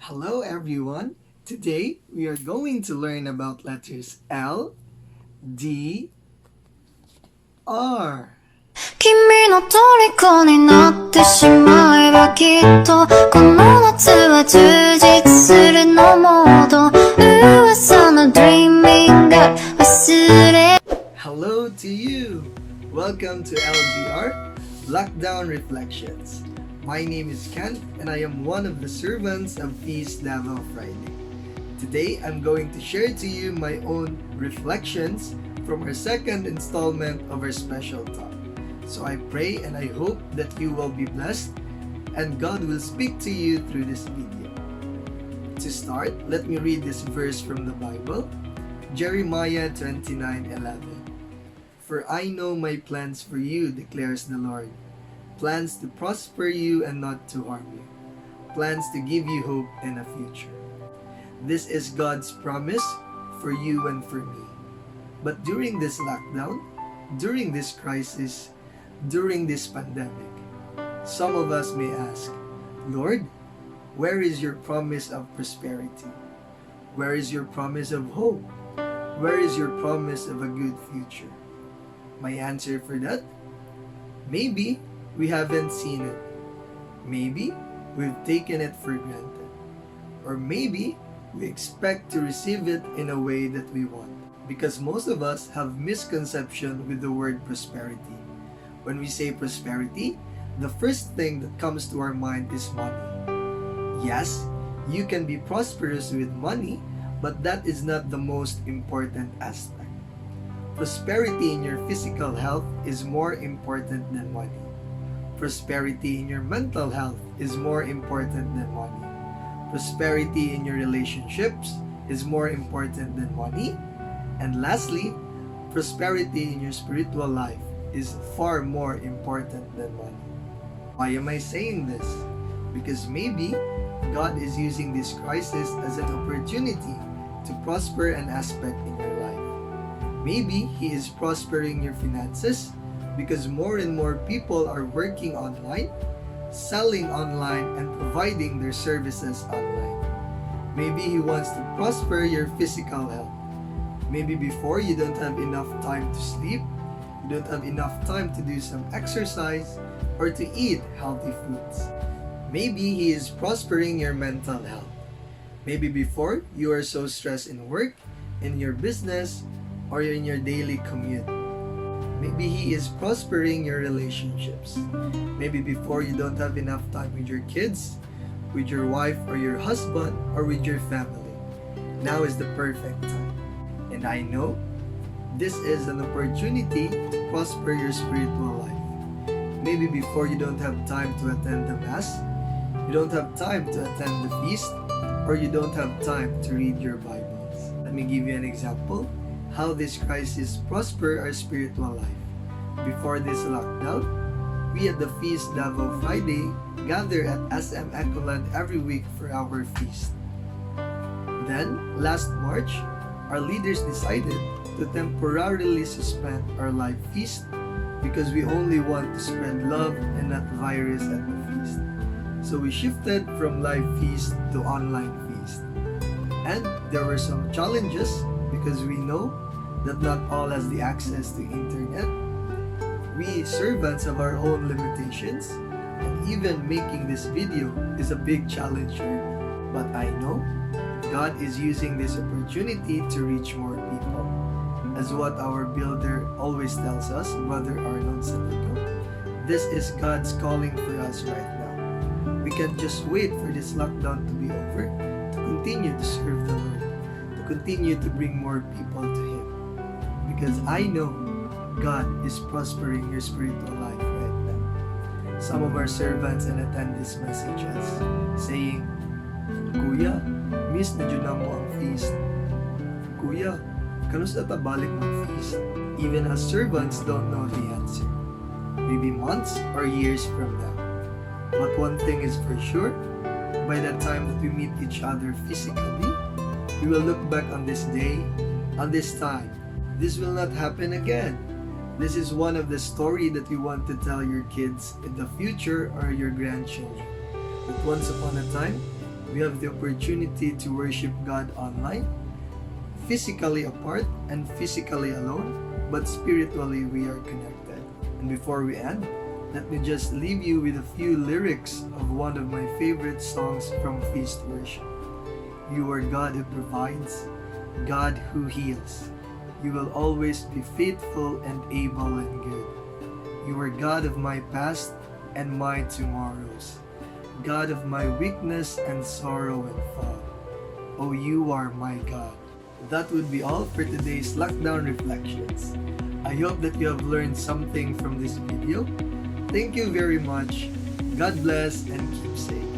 Hello everyone! Today we are going to learn about letters L, D, R. 君の虜になってしまえばきっとこの夏は充実するのモード噂の dreaming が忘れ Hello to you! Welcome to LDR, Lockdown Reflections. My name is Ken and I am one of the servants of feastdvoFriday. Today I'm going to share to you my own reflections from our second installment of our special talk. So I pray and I hope that you will be blessed and God will speak to you through this video. To start, let me read this verse from the Bible, Jeremiah 29:11. For I know my plans for you, declares the Lord. Plans to prosper you and not to harm you. Plans to give you hope and a future. This is God's promise for you and for me. But during this lockdown, during this crisis, during this pandemic, some of us may ask, Lord, where is your promise of prosperity? Where is your promise of hope? Where is your promise of a good future? My answer for that? Maybe we haven't seen it. Maybe we've taken it for granted. Or maybe we expect to receive it in a way that we want. Because most of us have misconception with the word prosperity. When we say prosperity, the first thing that comes to our mind is money. Yes, you can be prosperous with money, but that is not the most important aspect. Prosperity in your physical health is more important than money. Prosperity in your mental health is more important than money. Prosperity in your relationships is more important than money. And lastly, prosperity in your spiritual life is far more important than money. Why am I saying this? Because maybe God is using this crisis as an opportunity to prosper an aspect in your life. Maybe He is prospering your finances because more and more people are working online, selling online, and providing their services online. Maybe He wants to prosper your physical health. Maybe before you don't have enough time to sleep, you don't have enough time to do some exercise, or to eat healthy foods. Maybe He is prospering your mental health. Maybe before you are so stressed in work, in your business, or in your daily commute. Maybe He is prospering your relationships. Maybe before you don't have enough time with your kids, with your wife or your husband, or with your family. Now is the perfect time. And I know this is an opportunity to prosper your spiritual life. Maybe before you don't have time to attend the Mass, you don't have time to attend the feast, or you don't have time to read your Bibles. Let me give you an example how this crisis prosper our spiritual life. Before this lockdown, we at the Feast Friday gather at SM Ecoland every week for our feast. Then, last March, our leaders decided to temporarily suspend our live feast because we only want to spread love and not virus at the feast. So we shifted from live feast to online feast. And there were some challenges because we know that not all has the access to internet. We servants have our own limitations, and even making this video is a big challenge for me. But I know God is using this opportunity to reach more people. As what our builder always tells us, Brother Arnold Santiago, this is God's calling for us right now. We can't just wait for this lockdown to be over to continue to serve the Lord, to continue to bring more people to Him. Because I know God is prospering your spiritual life right now. Some of our servants and attend this messages saying, Kuya, miss na dyan mo ang feast. Kuya, kanusta ta balik ng feast? Even as servants don't know the answer. Maybe months or years from now. But one thing is for sure, by the time that we meet each other physically, we will look back on this day, on this time. This will not happen again. This is one of the story that you want to tell your kids in the future or your grandchildren. That once upon a time, We have the opportunity to worship God online, physically apart and physically alone, but spiritually we are connected. And before we end, let me just leave you with a few lyrics of one of my favorite songs from Feast Worship. You are God who provides, God who heals. You will always be faithful and able and good. You are God of my past and my tomorrows, God of my weakness and sorrow and fall. Oh, you are my God. That would be all for today's Lockdown Reflections. I hope that you have learned something from this video. Thank you very much. God bless and keep safe.